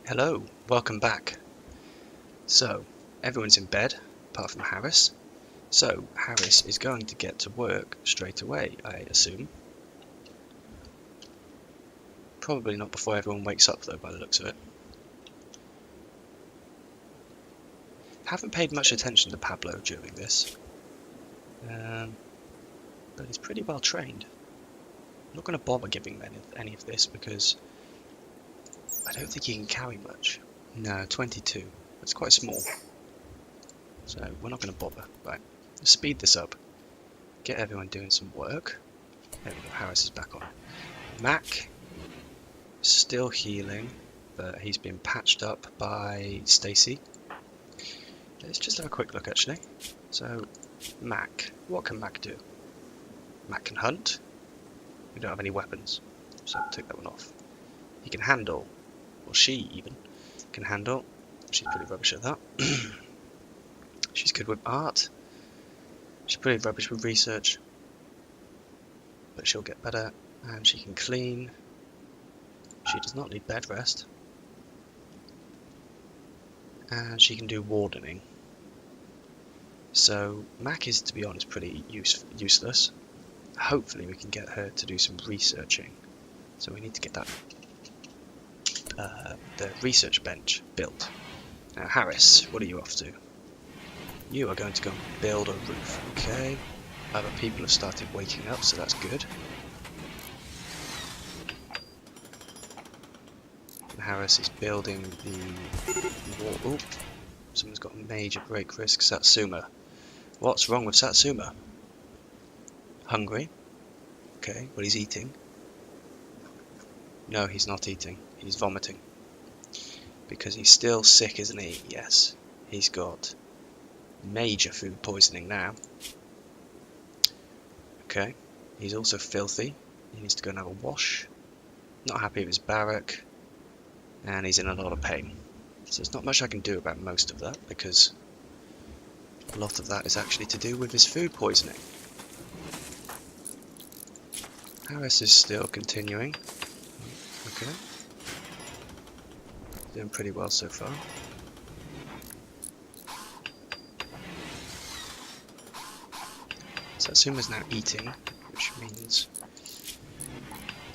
Hello, welcome back. So, everyone's in bed, apart from Harris. So, Harris is going to get to work straight away, I assume. Probably not before everyone wakes up, though, by the looks of it. Haven't paid much attention to Pablo during this. But he's pretty well trained. I'm not going to bother giving him any of this because I don't think he can carry much. No, 22. That's quite small. So, we're not going to bother. Right, let's speed this up. Get everyone doing some work. There we go, Harris is back on. Mac, still healing, but he's been patched up by Stacy. Let's just have a quick look actually. So, Mac, what can Mac do? Mac can hunt. We don't have any weapons, so I'll take that one off. He can handle, or she even, can handle. She's pretty rubbish at that. She's good with art. She's pretty rubbish with research, but she'll get better. And she can clean. She does not need bed rest. And she can do wardening. So Mac is, to be honest, pretty useless. Hopefully we can get her to do some researching. So we need to get that the research bench built. Now Harris, what are you off to? You are going to go and build a roof. Okay. Other people have started waking up, so that's good. Harris is building the wall. Oh, someone's got a major break risk. Satsuma. What's wrong with Satsuma? Hungry? Okay, well he's eating. No, he's not eating. He's vomiting. Because he's still sick, isn't he? Yes. He's got major food poisoning now. Okay. He's also filthy. He needs to go and have a wash. Not happy with his barrack. And he's in a lot of pain. So there's not much I can do about most of that, because a lot of that is actually to do with his food poisoning. Harris is still continuing. Okay. Doing pretty well so far. Satsuma's now eating, which means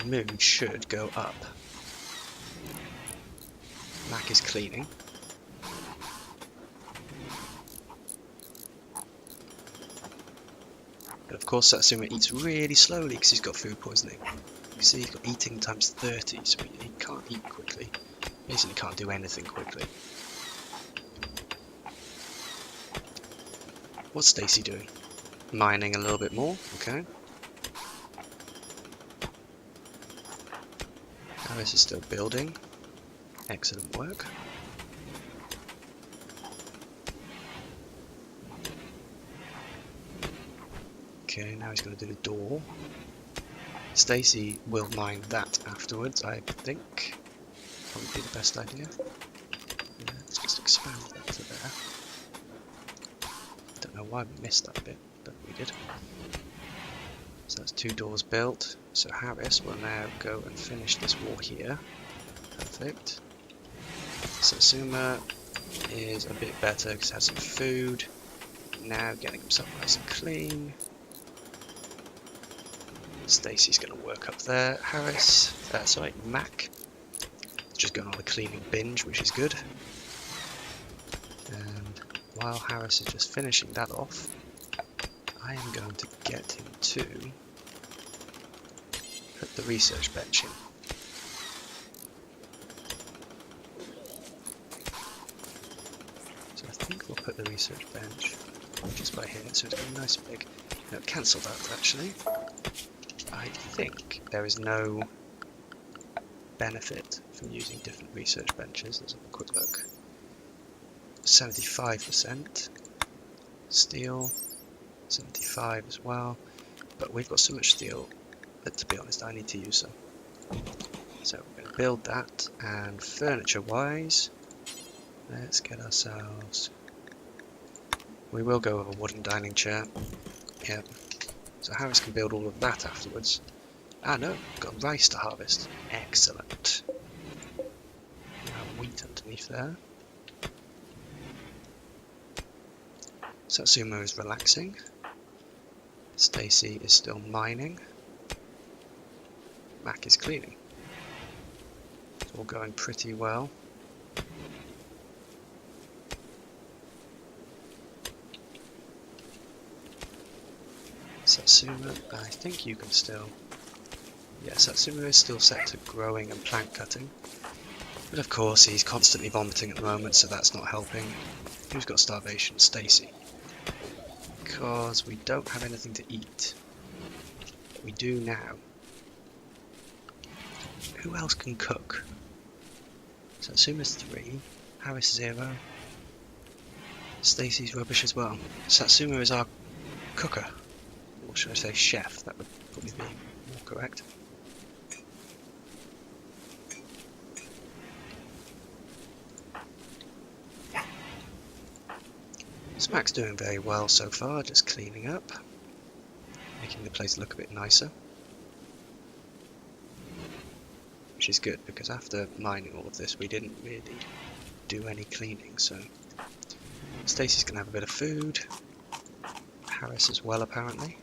mood should go up. Mac is cleaning. But of course Satsuma eats really slowly because he's got food poisoning. You see he's got eating times 30, so he can't eat quickly. Basically can't do anything quickly. What's Stacy doing? Mining a little bit more, okay. Alice is still building. Excellent work. Okay, now he's going to do the door. Stacy will mine that afterwards, I think. Probably be the best idea. Yeah, let's just expand that to there. Don't know why we missed that bit, but we did. So that's 2 doors built. So Harris will now go and finish this wall here. Perfect. Satsuma is a bit better because he has some food. Now getting himself nice and clean. Stacy's going to work up there. Harris, sorry, Mac, just going on a cleaning binge, which is good. And while Harris is just finishing that off, I am going to get him to put the research bench in. So I think we'll put the research bench just by here, so it's going to be nice and big. No, cancel that actually. I think there is no benefit from using different research benches. Let's have a quick look. 75% steel, 75 as well, but we've got so much steel that, to be honest, I need to use some. So we're going to build that, and furniture wise, let's get ourselves, we will go with a wooden dining chair. Yep. So Harris can build all of that afterwards. Ah no, got rice to harvest. Excellent. Now wheat underneath there. Satsuma is relaxing. Stacy is still mining. Mac is cleaning. It's all going pretty well. Satsuma, I think you can still... Yeah, Satsuma is still set to growing and plant cutting. But of course he's constantly vomiting at the moment, so that's not helping. Who's got starvation? Stacy. Because we don't have anything to eat. But we do now. Who else can cook? Satsuma's 3. Harris 0. Stacy's rubbish as well. Satsuma is our cooker. Or should I say chef? That would probably be more correct. Smack's doing very well so far, just cleaning up, making the place look a bit nicer. Which is good, because after mining all of this we didn't really do any cleaning, so... Stacy's gonna have a bit of food. Harris as well, apparently.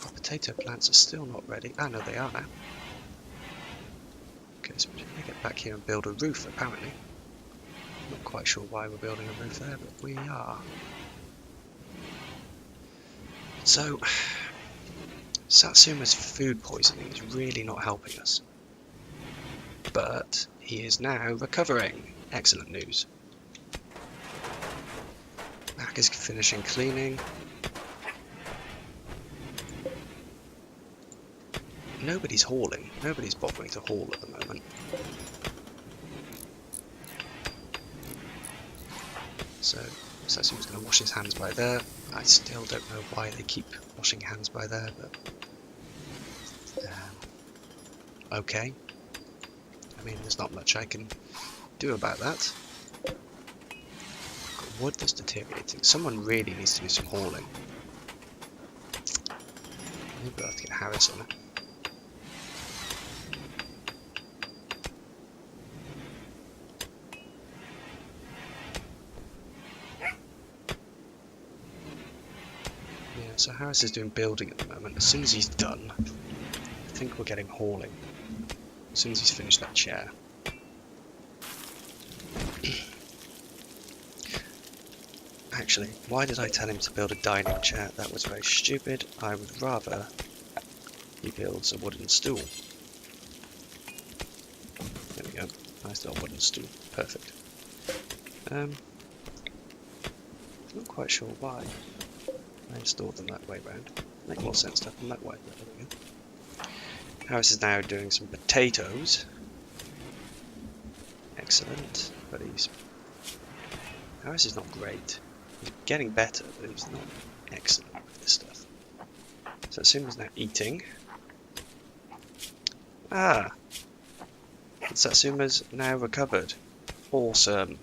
Our potato plants are still not ready. Ah, no, they are now. Okay, so we're going to get back here and build a roof, apparently. Not quite sure why we're building a roof there, but we are. So, Satsuma's food poisoning is really not helping us. But he is now recovering. Excellent news. Mac is finishing cleaning. Nobody's hauling. Nobody's bothering to haul at the moment. So, Satsuma's going to wash his hands by there. I still don't know why they keep washing hands by there, but... okay. I mean, there's not much I can do about that. Got wood that's deteriorating. Someone really needs to do some hauling. Maybe we'll have to get Harris on it. So Harris is doing building at the moment. As soon as he's done, I think we'll get him hauling. As soon as he's finished that chair. Actually, why did I tell him to build a dining chair? That was very stupid. I would rather he builds a wooden stool. There we go. Nice little wooden stool. Perfect. Not quite sure why I installed them that way round. Make more sense to have them that way. There we go. Harris is now doing some potatoes. Excellent. But Harris is not great. He's getting better, but he's not excellent with this stuff. So Satsuma's now eating. Ah! Satsuma's now recovered. Awesome.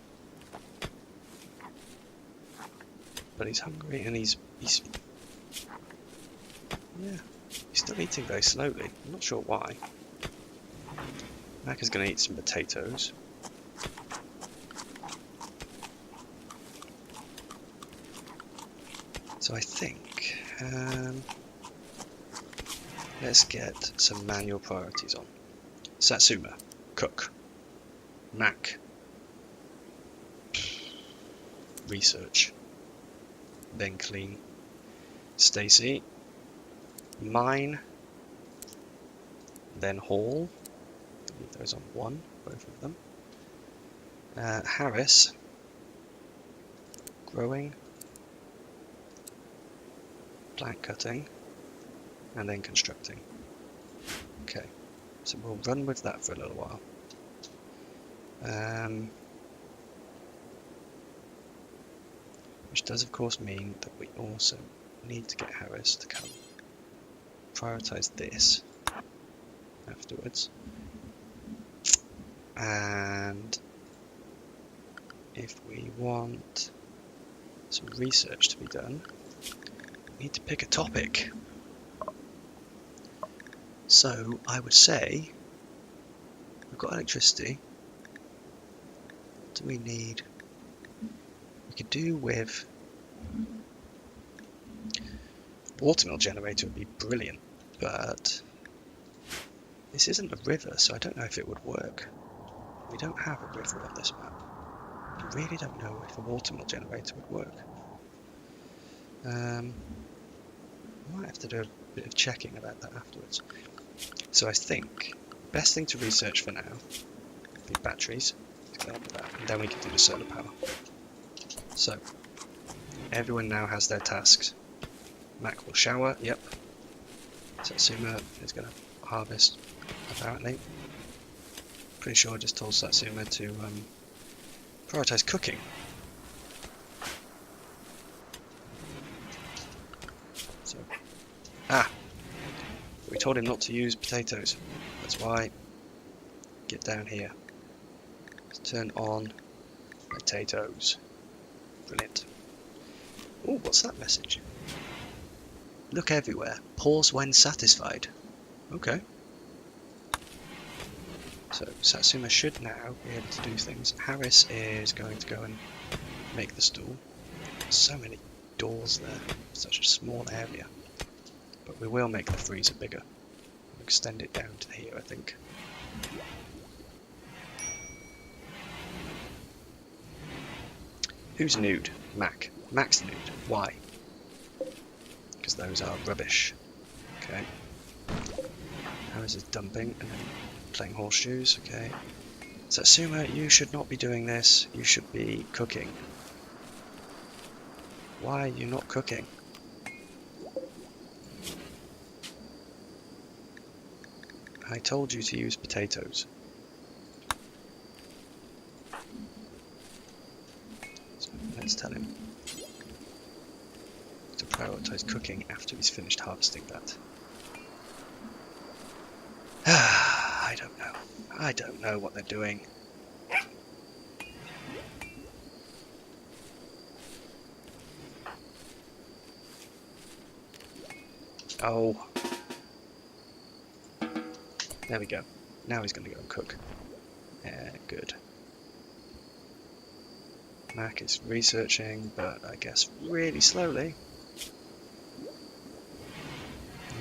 But he's hungry and he's still eating very slowly. I'm not sure why. Mac is going to eat some potatoes. So I think let's get some manual priorities on. Satsuma, cook. Mac, research. Then clean. Stacy, mine. Then haul. Leave those on 1, both of them. Harris, growing. Plant cutting. And then constructing. Okay, so we'll run with that for a little while. Which does of course mean that we also need to get Harris to come prioritize this afterwards. And if we want some research to be done, we need to pick a topic. So I would say we've got electricity. What do we need? We could do with watermill generator would be brilliant, but this isn't a river, so I don't know if it would work. We don't have a river on this map. I really don't know if a watermill generator would work. I might have to do a bit of checking about that afterwards. So I think best thing to research for now would be batteries. Let's get on with that, and then we can do the solar power. So everyone now has their tasks. Mac will shower, yep. Satsuma is going to harvest, apparently. Pretty sure I just told Satsuma to prioritise cooking. So, we told him not to use potatoes. That's why. Get down here. Let's turn on potatoes. Brilliant. Oh, what's that message? Look everywhere. Pause when satisfied. Okay. So Satsuma should now be able to do things. Harris is going to go and make the stool. So many doors there. Such a small area. But we will make the freezer bigger. We'll extend it down to here, I think. Who's nude? Mac. Mac's nude. Why? Because those are rubbish. Okay. Harris is dumping and then playing horseshoes. Okay. Satsuma, you should not be doing this. You should be cooking. Why are you not cooking? I told you to use potatoes. So let's tell him to prioritize cooking after he's finished harvesting that. I don't know. I don't know what they're doing. Oh. There we go. Now he's going to go and cook. Yeah, good. Mac is researching, but I guess really slowly.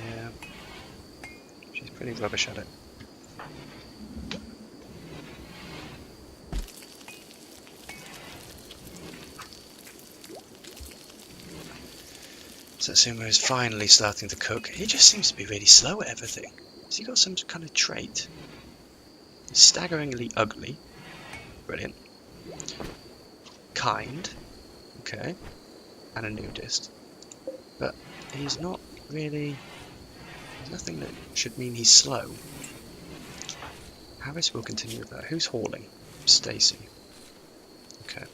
Yeah. She's pretty rubbish at it. Satsuma is finally starting to cook. He just seems to be really slow at everything. Has he got some kind of trait? He's staggeringly ugly. Brilliant. Kind. Okay. And a nudist. But he's not really... There's nothing that should mean he's slow. Harris will continue with that. Who's hauling? Stacy. Okay.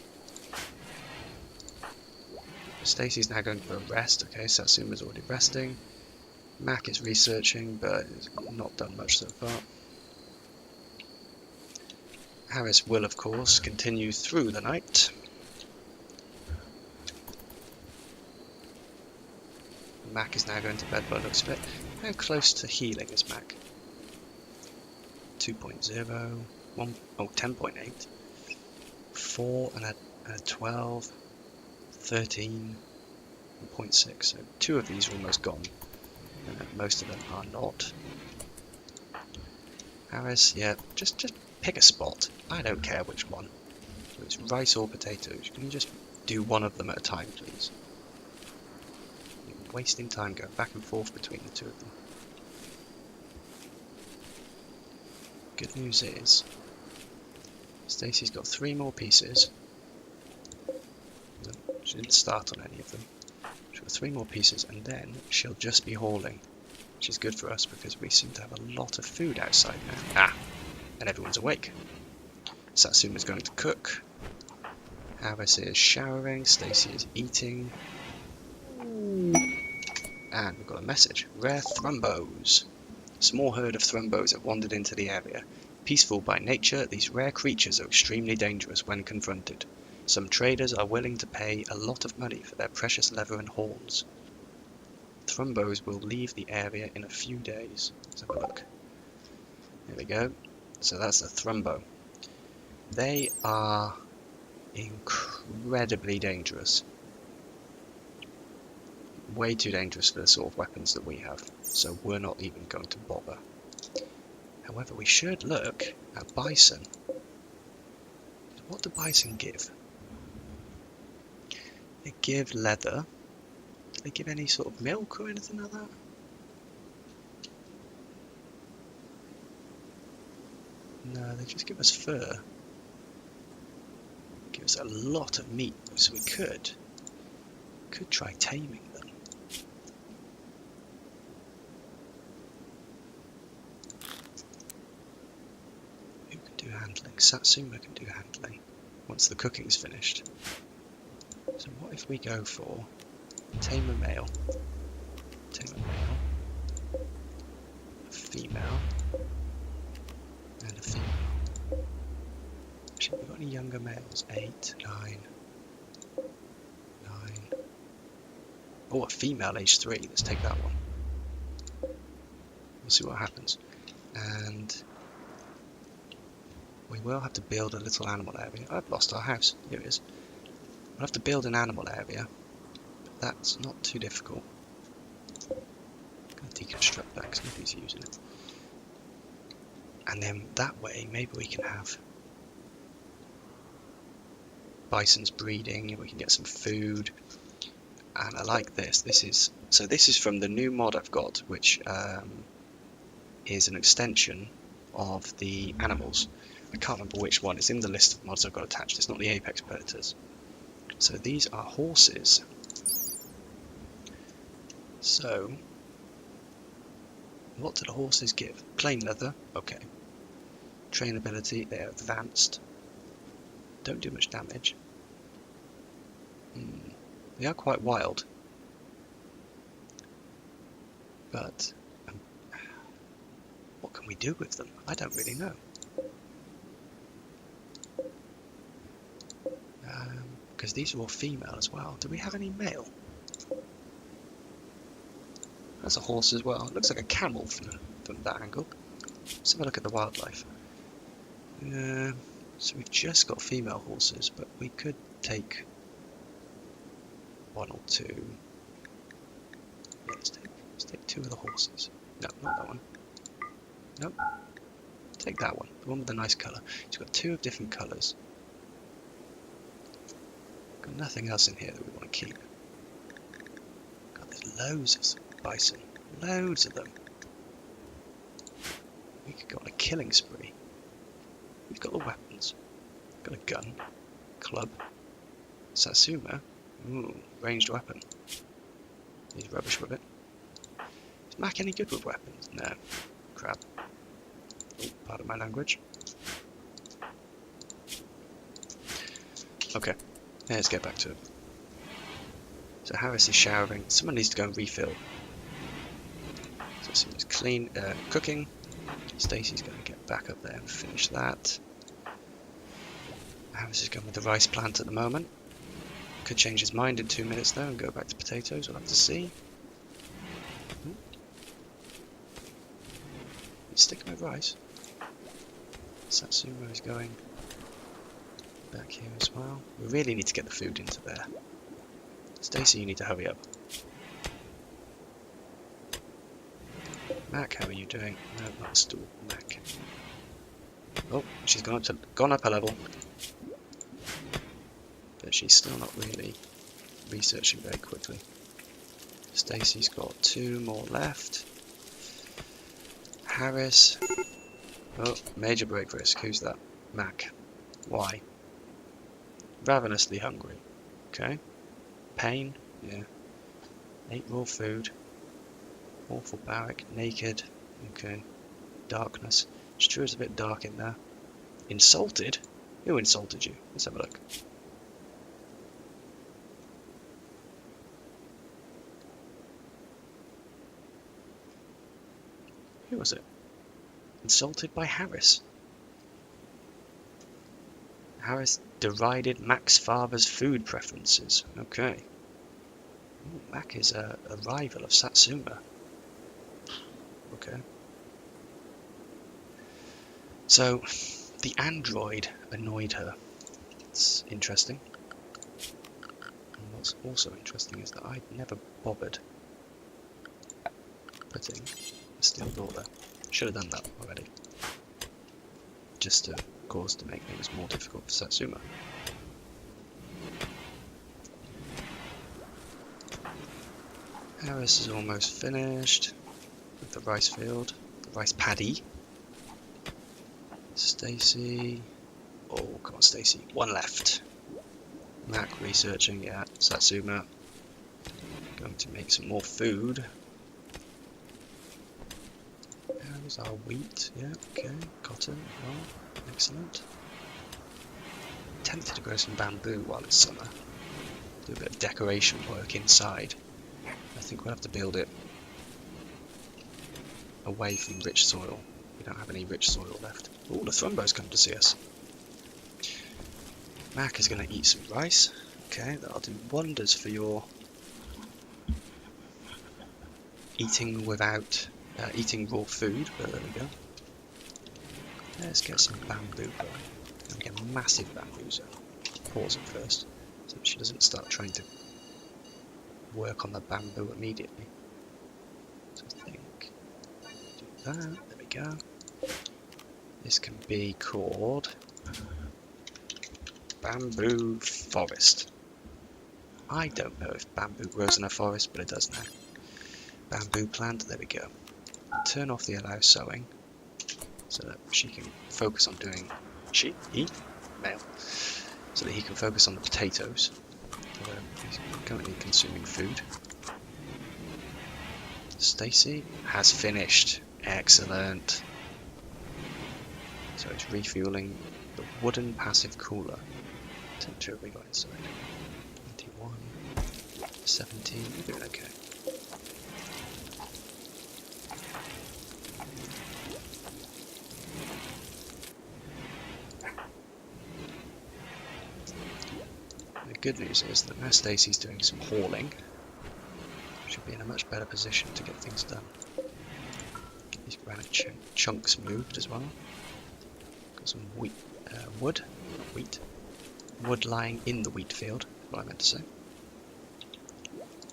Stacy's now going for a rest. Okay, Satsuma's already resting. Mac is researching, but has not done much so far. Harris will, of course, continue through the night. Mac is now going to bed by the looks of it. How close to healing is Mac? 2.0, 10.8, 4 and a 12, 13.6. So 2 of these are almost gone. Most of them are not. Harris, yeah, just pick a spot. I don't care which one. So it's rice or potatoes. Can you just do one of them at a time, please? You're wasting time going back and forth between the 2 of them. Good news is, Stacey's got 3 more pieces. She didn't start on any of them. She's got 3 more pieces, and then she'll just be hauling, which is good for us because we seem to have a lot of food outside now. And everyone's awake. Satsuma's going to cook. Harris is showering. Stacy is eating. And we've got a message. Rare thrumbos. A small herd of thrumbos have wandered into the area. Peaceful by nature, these rare creatures are extremely dangerous when confronted. Some traders are willing to pay a lot of money for their precious leather and horns. Thrumbos will leave the area in a few days. Let's have a look. There we go. So that's a Thrumbo. They are incredibly dangerous. Way too dangerous for the sort of weapons that we have. So we're not even going to bother. However, we should look at bison. What do bison give? They give leather. Do they give any sort of milk or anything like that? No, they just give us fur. Give us a lot of meat, so we could try taming them. Who can do handling? Satsuma can do handling once the cooking's finished. So what if we go for tame a male, a female, and a female. Actually, have we got any younger males? 8, 9. Oh, a female age 3. Let's take that one. We'll see what happens. And we will have to build a little animal area. I've lost our house. Here it is. We'll have to build an animal area. But that's not too difficult. I'm going to deconstruct that because nobody's using it. And then that way, maybe we can have bison's breeding. We can get some food. And I like this. This is from the new mod I've got, which is an extension of the animals. I can't remember which one. It's in the list of mods I've got attached. It's not the Apex Predators. So these are horses. So what do the horses give? Plain leather. Okay. Trainability. They're advanced. Don't do much damage. They are quite wild, but what can we do with them? I don't really know. Because these are all female as well. Do we have any male? That's a horse as well. It looks like a camel from that angle. Let's have a look at the wildlife. So we've just got female horses, but we could take 1 or 2. Yeah, let's take 2 of the horses. No, not that one. Nope. Take that one. The one with the nice colour. It's got 2 of different colours. Got nothing else in here that we want to keep. God, there's loads of bison. Loads of them. We could go on a killing spree. We've got the weapons. Got a gun. Club. Satsuma. Ooh, ranged weapon. He's rubbish with it. Is Mac any good with weapons? No. Crap. Oh, pardon my language. Okay, let's get back to it. So Harris is showering. Someone needs to go and refill. So someone's clean, cooking. Stacey's going to get back up there and finish that. Harris is going with the rice plant at the moment. Could change his mind in 2 minutes though and go back to potatoes. We'll have to see. He's sticking with rice. Satsuma is going back here as well. We really need to get the food into there. Stacey, you need to hurry up. Mac, how are you doing? No, not a stool. Mac. Oh, she's gone up a level. But she's still not really researching very quickly. Stacey's got 2 more left. Harris. Oh, major break risk. Who's that? Mac. Why? Ravenously hungry. Okay. Pain. Yeah. 8 raw food. Awful barrack. Naked. Okay. Darkness. It's true it's a bit dark in there. Insulted? Who insulted you? Let's have a look. Who was it? Insulted by Harris. Harris derided Mac's father's food preferences. Okay. Ooh, Mac is a rival of Satsuma. Okay. So, the android annoyed her. It's interesting. And what's also interesting is that I'd never bothered putting a steel door there. Should have done that already. Just to, of course, to make things more difficult for Satsuma. Harris is almost finished with the rice field, the rice paddy. Stacy. Oh, come on, Stacy. One left. Mac researching, yeah. Satsuma going to make some more food. There's our wheat, yeah, okay. Cotton, well, excellent. Tempted to grow some bamboo while it's summer. Do a bit of decoration work inside. I think we'll have to build it away from rich soil. We don't have any rich soil left. Oh, the Thrumbo's come to see us. Mac is going to eat some rice. Okay, that'll do wonders for your eating without eating raw food, but there we go. Let's get some bamboo going. And get a massive bamboo zone. Pause it first, so she doesn't start trying to work on the bamboo immediately. So I think, do that, there we go. This can be called Bamboo Forest. I don't know if bamboo grows in a forest, but it does now. Bamboo plant, there we go. Turn off the allow sowing, so that she can focus on doing, he, male, so that he can focus on the potatoes. He's currently consuming food. Stacy has finished. Excellent. So it's refueling the wooden passive cooler. Temperature have we got inside? 21, 17, we're doing okay. The good news is that now Stacy's doing some hauling. She'll be in a much better position to get things done. Get these granite chunks moved as well. Got some wheat, wood lying in the wheat field, is what I meant to say.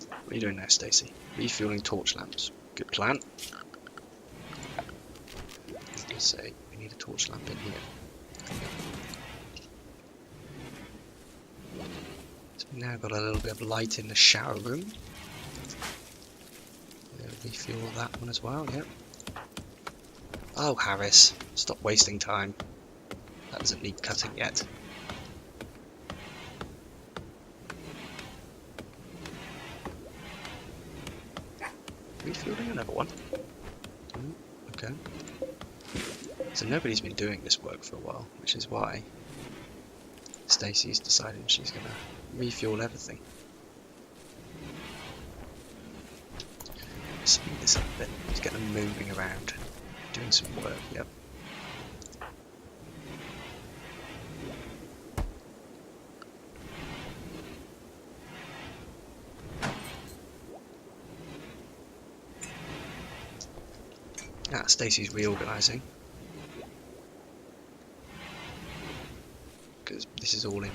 What are you doing now, Stacy? Refueling torch lamps. Good plan. I say we need a torch lamp in here. So we've now got a little bit of light in the shower room. Refuel that one as well, yep. Oh, Harris, stop wasting time. That doesn't need cutting yet. Refueling another one. Okay. So nobody's been doing this work for a while, which is why Stacy's deciding she's going to refuel everything. Speed this up a bit, let's get them moving around, doing some work, yep. Ah, Stacy's reorganising. Because this is all in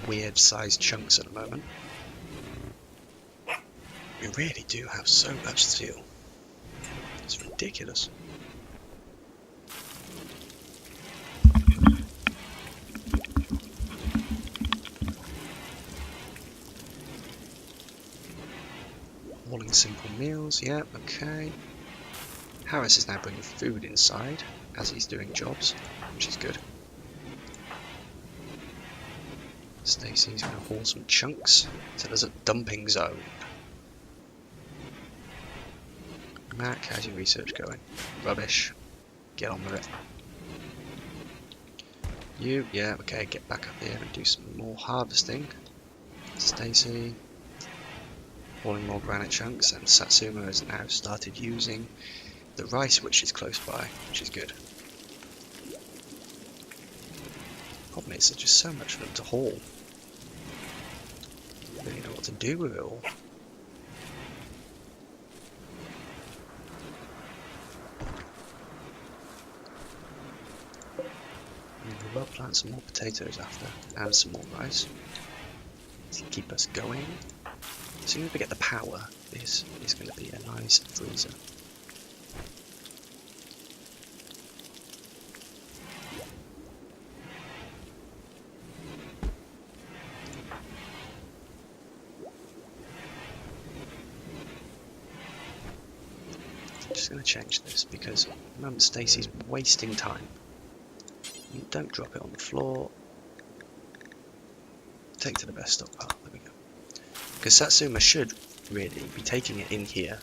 weird sized chunks at the moment. We really do have so much steel. It's ridiculous. Hauling simple meals, yeah, okay. Harris is now bringing food inside as he's doing jobs, which is good. Stacy's going to haul some chunks, so there's a dumping zone. Mac, how's your research going? Rubbish. Get on with it. You, yeah, okay, get back up here and do some more harvesting. Stacy, hauling more granite chunks, and Satsuma has now started using the rice which is close by, which is good. Problem is, there's just so much for them to haul. I don't really know what to do with it all. well plant some more potatoes after, and some more rice to keep us going. As soon as we get the power, this is going to be a nice freezer. I'm just going to change this because at the moment Stacey's wasting time. You don't drop it on the floor. Take to the best stockpile. There we go. Because Satsuma should really be taking it in here,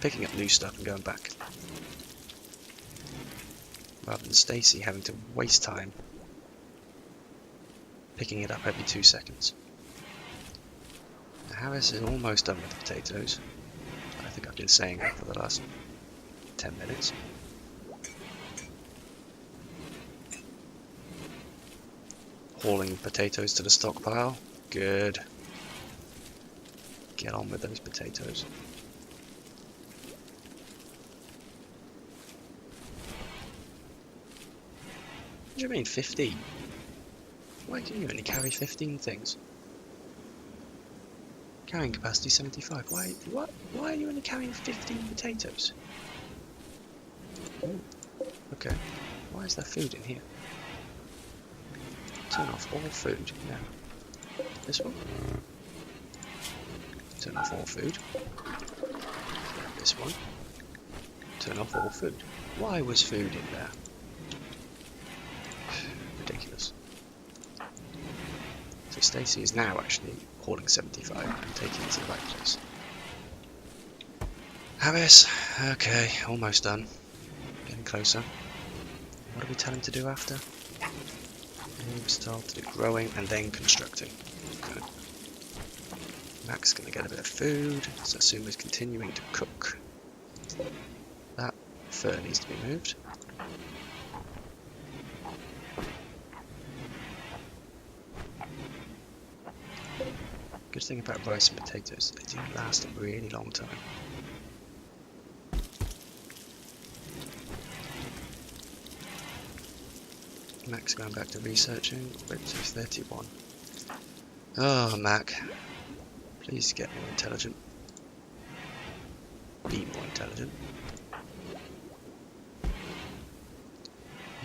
picking up new stuff and going back. Rather than Stacey having to waste time picking it up every 2 seconds. Now, Harris is almost done with the potatoes. I think I've been saying that for the last 10 minutes. Hauling potatoes to the stockpile. Good. Get on with those potatoes. What do you mean 15? Why can you only carry 15 things? Carrying capacity 75. Why are you only carrying 15 potatoes? Ooh. Okay. Why is there food in here? Turn off all food. Now, this one. Turn off all food. This one. Turn off all food. Why was food in there? Ridiculous. So Stacey is now actually hauling 75 and taking it to the right place. Harris, okay, almost done. Getting closer. What do we tell him to do after? He started growing and then constructing. Okay. Max is going to get a bit of food. Satsuma's continuing to cook. That fur needs to be moved. Good thing about rice and potatoes, they do last a really long time. Max going back to researching. We're up to 31. Oh, Mac. Please get more intelligent. Be more intelligent.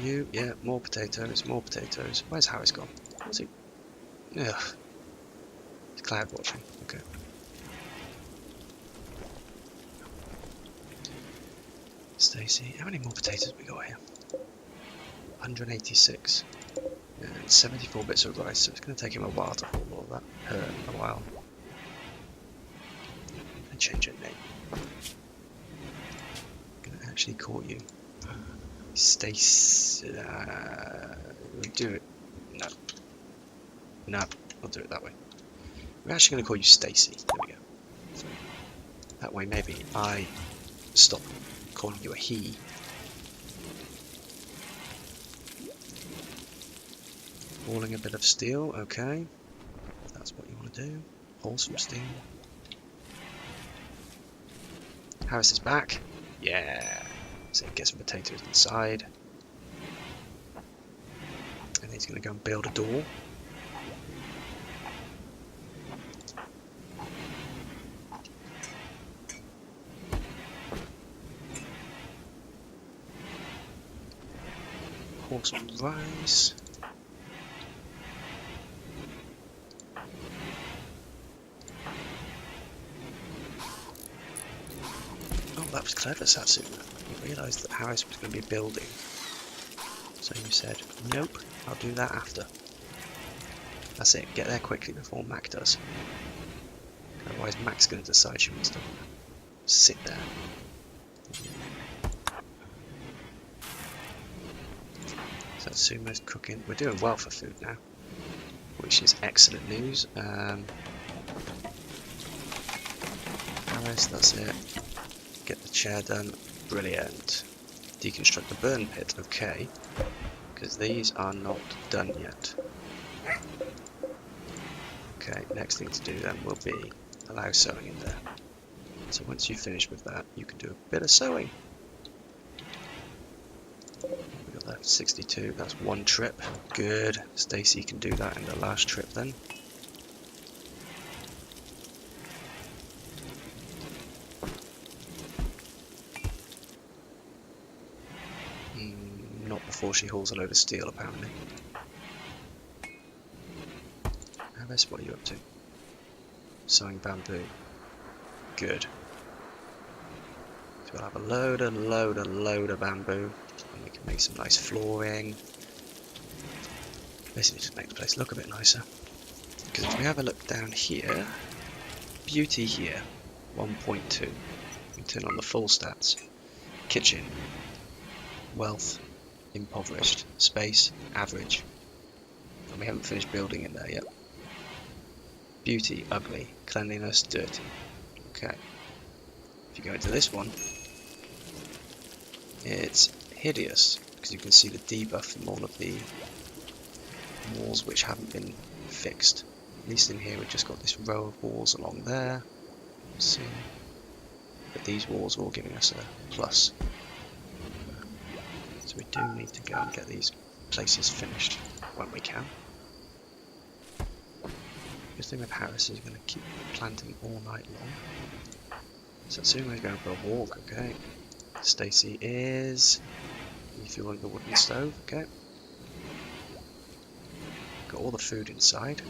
You, yeah, more potatoes, more potatoes. Where's Harris gone? What's he? Ugh. He's cloud watching. Okay. Stacey, how many more potatoes have we got here? 186. And 74 bits of rice, so it's going to take him a while to haul all of that. A while. And change your name. I'm going to actually call you Stacey. We'll do it. No. No, I'll do it that way. We're actually going to call you Stacey. There we go. So, that way maybe I stop calling you a he. Hauling a bit of steel, okay. If that's what you want to do. Haul some steel. Harris is back. Yeah. So get some potatoes inside. And he's going to go and build a door. Haul some rice. That was clever, Satsuma. You realised that Harris was going to be building. So you said, nope, I'll do that after. That's it, get there quickly before Mac does. Otherwise Mac's going to decide she wants to sit there. Satsuma's cooking. We're doing well for food now, which is excellent news. Harris, that's it. Get the chair done. Brilliant. Deconstruct the burn pit. Okay. Because these are not done yet. Okay, next thing to do then will be allow sewing in there. So once you've finished with that, you can do a bit of sewing. We've got left? 62. That's one trip. Good. Stacy can do that in the last trip then. Not before she hauls a load of steel, apparently. Harris, what are you up to? Sewing bamboo. Good. So we'll have a load of bamboo, and we can make some nice flooring. Basically just make the place look a bit nicer. Because if we have a look down here, beauty here, 1.2. We turn on the full stats. Kitchen, wealth, impoverished, space, average. And we haven't finished building in there yet. Beauty, ugly, cleanliness, dirty. Okay. If you go into this one, it's hideous, because you can see the debuff from all of the walls which haven't been fixed. At least in here we've just got this row of walls along there. See, but these walls are all giving us a plus. So we do need to go and get these places finished when we can. The thing with Harris is going to keep planting all night long. Satsuma's going for a walk, okay. Stacy is refueling the wooden stove, okay. Got all the food inside.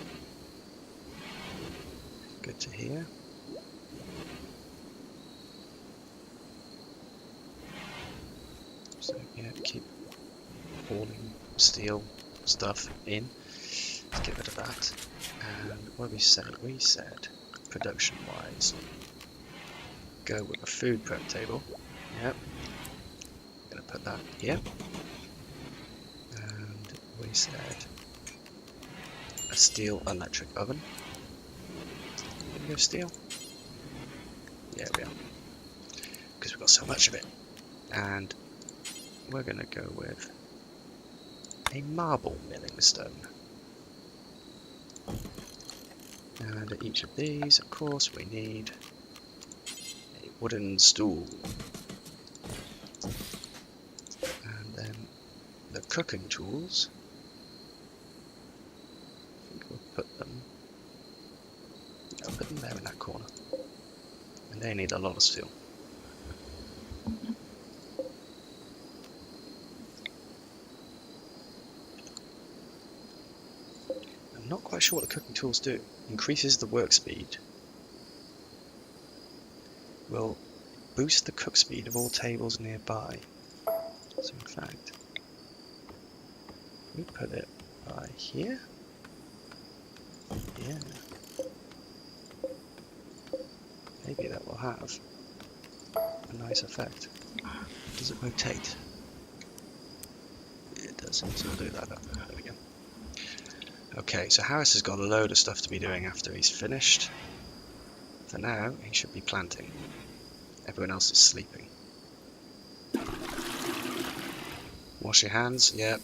Good to hear. So yeah, keep hauling steel stuff in. Let's get rid of that. And what did we say? We said, production wise, go with a food prep table. Yep. I'm gonna put that here. And we said a steel electric oven. Did we go steel? Yeah, we are. Because we've got so much of it. And we're gonna go with a marble milling stone. And at each of these, of course, we need a wooden stool. And then the cooking tools, I think we'll put them, yeah, I'll put them there in that corner. And they need a lot of steel. I'm not quite sure what the cooking tools do. Increases the work speed. Will boost the cook speed of all tables nearby. So in fact, we put it by here. Yeah. Maybe that will have a nice effect. Does it rotate? It does, so we'll do that. There we go. Okay, so Harris has got a load of stuff to be doing after he's finished. For now, he should be planting. Everyone else is sleeping. Wash your hands, yep.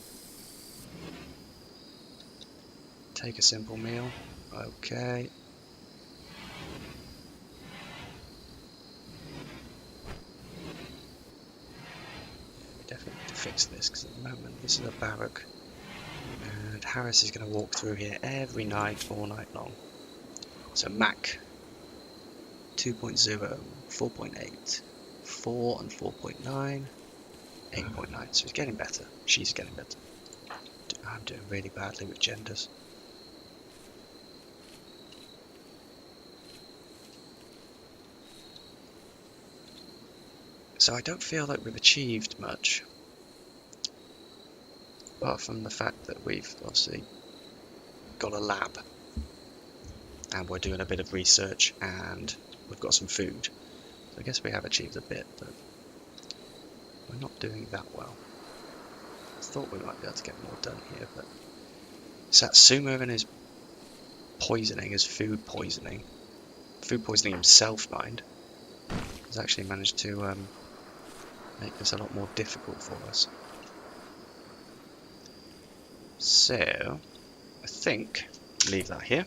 Take a simple meal, okay. We definitely need to fix this, because at the moment this is a barrack. And Harris is going to walk through here every night, all night long. So Mac 2.0, 4.8, 4 and 4.9, 8.9. So he's getting better. She's getting better. I'm doing really badly with genders. So I don't feel like we've achieved much. Apart from the fact that we've obviously got a lab. And we're doing a bit of research and we've got some food. So I guess we have achieved a bit, but we're not doing that well. I thought we might be able to get more done here, but Satsuma and his poisoning, his food poisoning himself, mind, has actually managed to make this a lot more difficult for us. So, I think leave that here.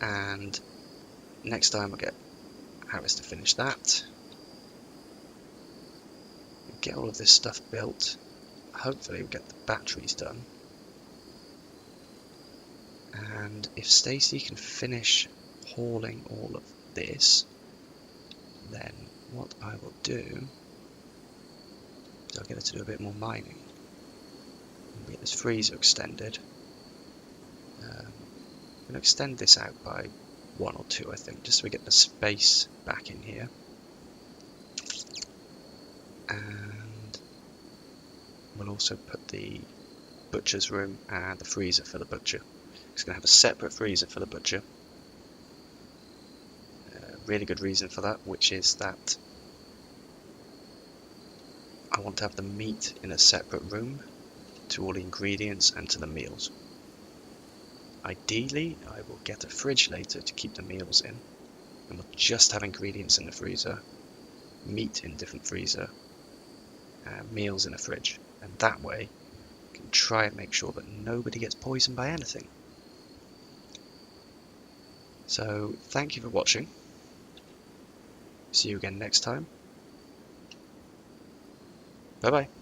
And next time we'll get Harris to finish that. get all of this stuff built. Hopefully we'll get the batteries done. And if Stacy can finish hauling all of this, then what I will do is I'll get her to do a bit more mining. We'll get this freezer extended. I'm going to extend this out by 1 or 2, I think, just so we get the space back in here. And we'll also put the butcher's room and the freezer for the butcher. It's going to have a separate freezer for the butcher. Really good reason for that, which is that I want to have the meat in a separate room to all the ingredients and to the meals. Ideally, I will get a fridge later to keep the meals in, and we'll just have ingredients in the freezer, meat in different freezer, and meals in a fridge. And that way, we can try and make sure that nobody gets poisoned by anything. So, thank you for watching. See you again next time. Bye bye.